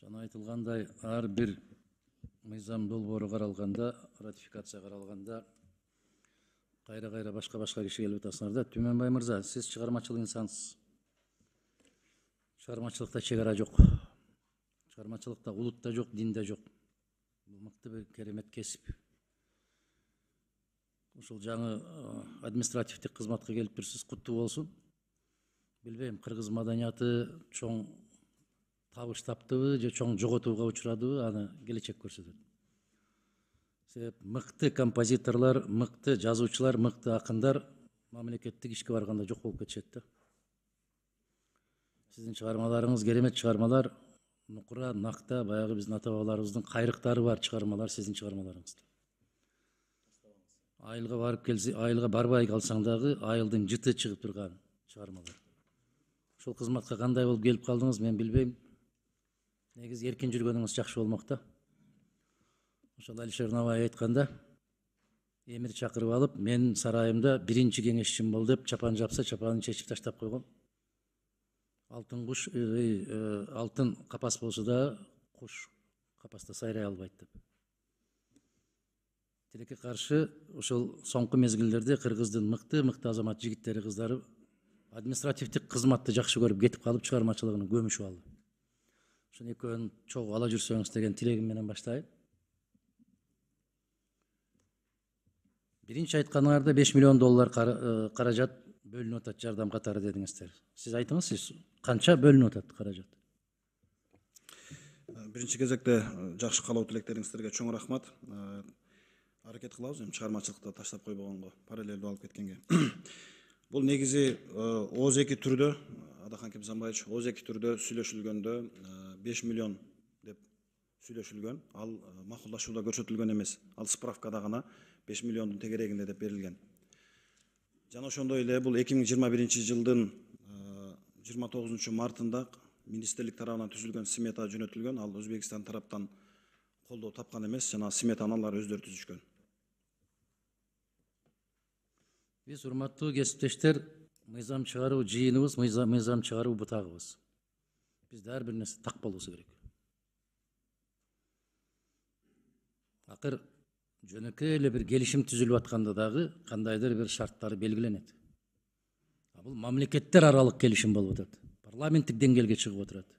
Жана айтылгандай ар бир мыйзам долбоору каралганда, ратификация каралганда кайра башка киши келип атасыңар да. Түмөнбай мырза, сиз чыгармачыл инсансыз. Чыгармачылыкта чек ара жок. Чыгармачылыкта улут да жок, дин да жок. Бул мыкты бир керемет кесип. Ушул жаңы административдик кызматка келип турсуз, куттуу болсун. Билбейм, кыргыз маданияты чоң табыш таптыбы же чоң жоготууга учурадыбы, аны келечек көрсөтөт. Себеп мыкты композиторлор, мыкты жазуучулар, мыкты акындар мамлекеттик ишке барганда жок болуп кетишет да. Сиздин чыгармаларыңыз керемет чыгармалар, нукура, накта, баягы биздин ата бабаларыбыздын кайрыктары бар чыгармалар сиздин чыгармаларыңызда. Айылга барып келсе, айылга барбай калсаң дагы айылдын жыты чыгып турган чыгармалар. Ошол кызматка кандай болуп келип калдыңыз, мен билбейм. Негизи эркин жүргөнүңүз жакшы болмок да. Ошол Алишер Набай айтканда, эмир чакырып алып, мен сарайымда биринчи кеңешчим бол деп чапан жапса, чапанын чечип таштап койгон. Алтын куш, алтын капас болсо да куш капаста сайрай албайт деп. Тилекке каршы ошол соңку мезгилдерде кыргыздын мыкты азамат жигиттери, кыздары административдик кызматты жакшы көрүп кетип калып чыгармачылыгын көмүшүп алды. Ошону экөөнүн чогуу ала жүрсөңүз деген тилегим менен баштайм. Биринчи айтканыңарда $5 миллион каражат бөлүнүп атат жардам катары дедиңиздер. Сиз айтыңыз, сиз канча бөлүнүп атат каражат? Биринчи кезекте жакшы каалоо тилектериңиздерге чоң рахмат. Аракет кылабыз эми чыгармачылыкта таштап койбогонго, параллелдүү алып кеткенге. Бул негизи ооз-2 түрдө, Адахан Кемсанбаевич, ооз-2 түрдө сүйлөшүлгөндө 5 миллион деп сүйлөшүлгөн. Ал макулдашууда көрсөтүлгөн эмес. Ал справкада гана 5 миллиондун тегерегинде деп берилген. Жана ошондой эле бул 2021 жылдын 29 мартында министрлик тарабынан түзүлгөн смета жөнөтүлгөн. Ал Өзбекстан тараптан колдоо тапкан эмес, жана сметаны алар өздөрү түзүшкөн. Биз урматтуу кесиптештер, мыйзам чыгаруу жыйыныбыз, мыйзам чыгаруу бутагыбыз. Бизде ар бир нерсе так болбосу керек. Акыр жөнөкөй эле бир келишим түзүлүп атканда дагы кандайдыр бир шарттары белгиленет. Бул мамлекеттер аралык келишим болуп атат. Парламенттик деңгээлге чыгып отурат.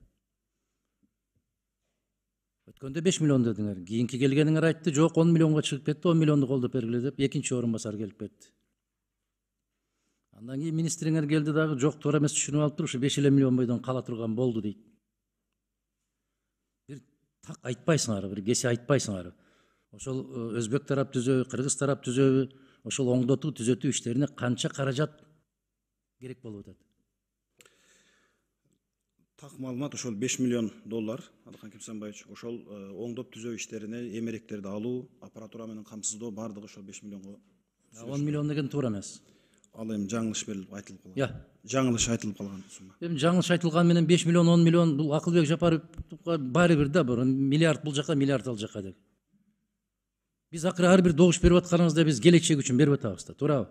Өткөндө 5 миллион дедиңер, кийинки келгениңер айтты, жок 10 миллионго чыгып кетти, 10 миллионду колдоп бергиле деп экинчи орун басар келип кетти. Андан кийин министриңер келди дагы, жок, туура эмес түшүнүп алыптыр, ушу 5 миллион бойдон кала турган болду дейт. Бир так айтпайсыңар, бир кеси айтпайсыңар. Ошол өзбек тарап түзөбү, кыргыз тарап түзөбү, ошол оңдотуу, түзөтүү иштерине канча каражат керек болуп атат? Так маалымат ошол 5 миллион доллар, Адахан Кемсанбаевич, ошол оңдоп түзөө иштерине эмеректерди алуу, аппаратура менен камсыздоо бардыгы ошол 5 миллионго. 10 миллион деген туура эмес. Ал эми жаңылыш берилип айтылып калган. Я. Жаңылыш айтылып калган сумма. Эми жаңылыш айтылган менен 5 миллион, 10 миллион бул Акылбек Жапаровга баары бир да, бир миллиард бул жака, миллиард ал жака деп. Биз акыры ар бир добуш берип атканыбызда биз келечек үчүн берип атабыз да, туурабы?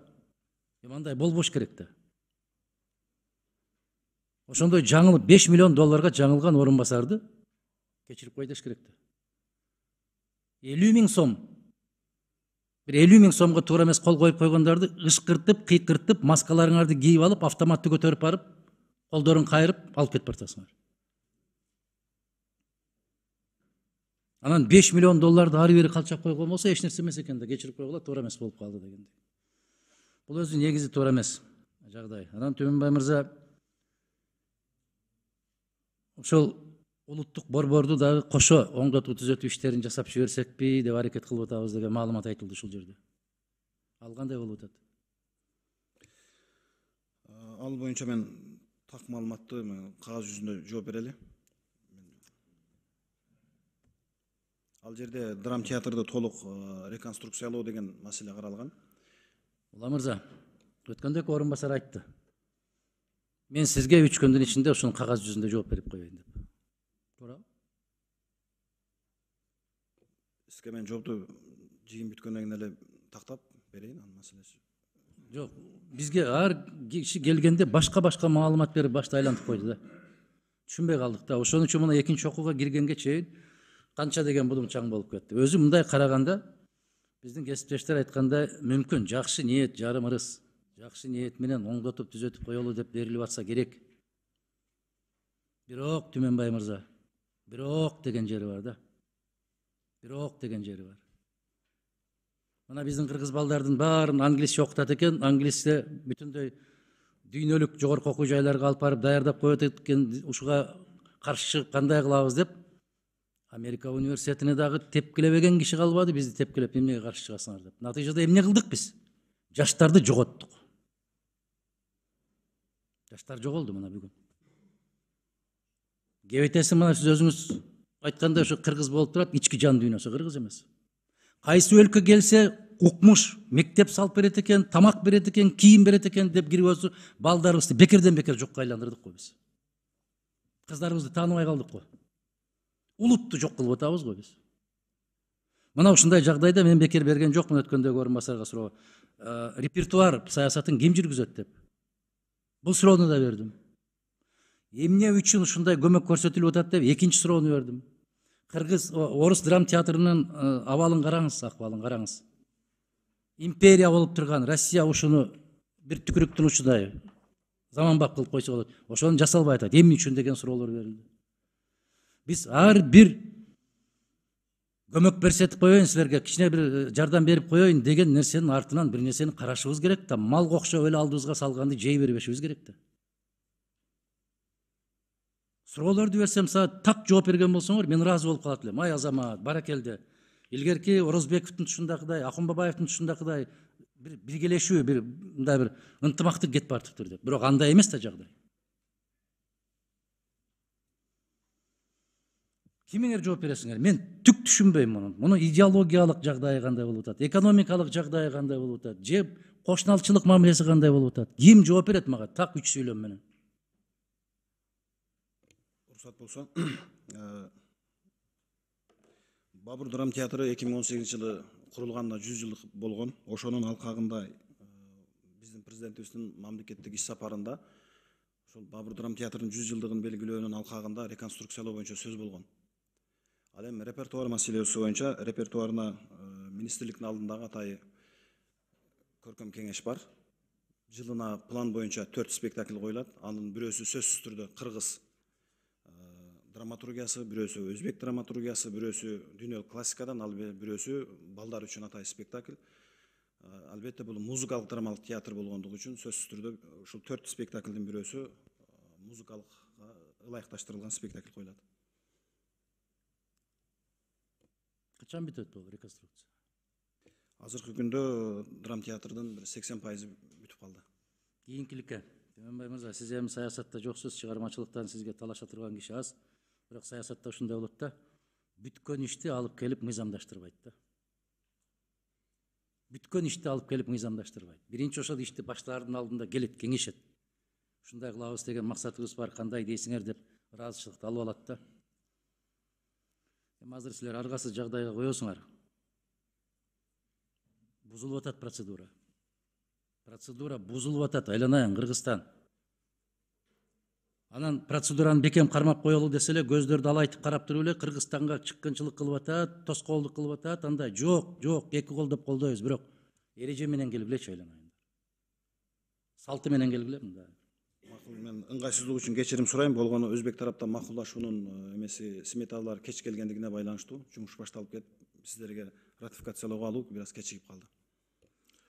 Эми андай болбош керек да. Ошондой жаңылып 5 миллион долларга жаңылган орун басарды кечирип кой деш керек да. 50 000 сом. Бир 50 000 сомго туура эмес кол коюп койгондорду ышкыртып, кыйкыртып, маскаларыңарды кийип алып, автоматты көтөрүп барып, колдорун кайрып алып кетип бартасыңар. Анан 5 миллион долларды ары бери калчап койгон болсо эч нерсе эмес экен да, кечирип койгула, туура эмес болуп калды дегендей. Бул өзү негизи туура эмес жагдай. Анан Түмөнбай мырза ошол улуттук борборду дагы кошо оңдотуу түзөтүү иштерин жасап жиберсекпи деп аракет кылып атабыз деген маалымат айтылды ушул жерде. Ал кандай болуп атат? Ал боюнча мен так маалыматты кагаз жүзүндө жооп берели. Ал жерде драм театрды толук реконструкциялоо деген маселе каралган. Ула мырза, өткөндө орун басар айтты. Мен сизге 3 күндүн ичинде ушуну кагаз жүзүндө жооп берип коеюн деп. Туура? Сизге мен жоопту жыйын бүткөндөн кийин эле тактап берейин анын маселеси. Жок, бизге ар киши келгенде башка маалымат берип башты айлантып койду да. Түшүнбөй калдык да. Ошон үчүн мына экинчи окууга киргенге чейин канча деген будуңчаң болуп кетти. Өзү мындай караганда биздин кесиптештер айткандай мүмкүн жакшы ниет жарым ырыс, жакшы ниет менен оңдотуп түзөтүп коелу деп берилип атса керек. Бирок Түмөнбай мырза, бирок деген жери бар да. Бирок деген жери бар. Мына биздин кыргыз балдардын баарын англисче окутат экен, англисте бүтүндөй дүйнөлүк жогорку окуу жайларга алып барып даярдап коет экен, ушуга каршы чыгып кандай кылабыз деп Америка университетине дагы тепкилебеген киши калбады, бизди тепкилеп эмнеге каршы чыгасыңар деп. Натыйжада эмне кылдык биз? Жаштарды жоготтук. Жаштар жоголду мына бүгүн. Кебетеси мына сиз өзүңүз айткандай ошо кыргыз болуп турат, ички жан дүйнөсү кыргыз эмес. Кайсы өлкө келсе укмуш, мектеп салып берет экен, тамак берет экен, кийим берет экен деп киргизип балдарыбызды бекерден бекер жокко айландырдык го биз. Кыздарыбызды тааныбай калдык го. Улутту жок кылып атабыз го биз. Мына ушундай жагдайда мен бекер берген жокмун өткөндөгү орун басарга суроо. Репертуар саясатын ким жүргүзөт деп. Бул суроону да бердим. Эмне үчүн ушундай көмөк көрсөтүлүп атат деп экинчи суроону бердим. Кыргыз орус драм театрынын абалын караңыз, акыбалын караңыз. Империя болуп турган Россия ушуну бир түкүрүктүн учудай заманбап кылып койсо болот. Ошону жасалбай атат. Эмне үчүн деген суроолор берилди. Биз ар бир көмөк көрсөтүп коеюн силерге, кичине бир жардам берип коеюн деген нерсенин артынан бир нерсени карашыбыз керек да. Малга окшоп эле алдыбызга салганды жей бербешибиз керек да. Суроолорду берсем, так жооп берген болсоңор, мен ыраазы болуп калат элем. Ай Азамат, баракелде. Илгерки Орозбековдун тушундагыдай, Акунбабаевдин тушундагыдай бир биргелешүү, бир мындай бир ынтымактык кетип бартыптыр деп. Бирок андай эмес да жагдай. Кимиңер жооп бересиңер? Мен түк түшүнбөйм муну. Муну идеологиялык жагдайы кандай болуп атат, экономикалык жагдайы кандай болуп атат, же кошуналчылык мамилеси кандай болуп атат? Ким жооп берет мага? Так 3 сүйлөм менен. Уруксат болсо, Бабур драм театры 2018 жылы курулганына 100 жылдык болгон. Ошонун алкагында биздин президентибиздин мамлекеттик иш сапарында ошол Бабур драм театрынын 100 жылдыгын белгилөөнүн алкагында реконструкциялоо боюнча сөз болгон. Ал эми репертуар маселеси боюнча репертуарына министрликтин алдындагы атайы көркөм кеңеш бар. Жылына план боюнча 4 спектакль коюлат. Анын бирөөсү сөзсүз түрдө кыргыз драматургиясы, бирөөсү өзбек драматургиясы, бирөөсү дүйнөлүк классикадан, ал бирөөсү балдар үчүн атайы спектакль. Албетте бул музыкалык драмалык театр болгондугу үчүн сөзсүз түрдө ушул 4 спектаклдин бирөөсү музыкалык ылайыкташтырылган спектакль коюлат. Качан бүтөт бул реконструкция? Азыркы күндө драм театрдын бир 80% бүтүп калды. Кийинкиликке. Түмөнбай мырза, сиз эми саясатта жоксуз, чыгармачылыктан сизге талаша турган киши аз. Бирок саясатта ушундай болот да. Бүткөн ишти алып келип мыйзамдаштырбайт да. Бүткөн ишти алып келип мыйзамдаштырбайт. Биринчи ошол ишти баштаардын алдында келет, кеңешет. Ушундай кылабыз деген максатыбыз бар, кандай дейсиңер деп ыраазычылыкты алып алат да. Эми азыр силер аргасыз жагдайга коесуңар. Бузулуп атат процедура. Процедура бузулуп атат, айланайын Кыргызстан. Анан процедураны бекем кармап коелу десе эле көздөрдү алайтып карап туруп эле Кыргызстанга чыккынчылык кылып атат, тоскоолдук кылып атат, андай жок, эки колдоп колдойбуз, бирок эреже менен келгилечи айланайын. Салты менен келгиле мында. Макул, мен ыңгайсыздык үчүн кечирим сурайм. Болгону өзбек тараптан макулдашуунун эмеси сметалар кеч келгендигине байланыштуу. Жумуш башталып кетип, сиздерге ратификациялоого алуу бир аз кечигип калды.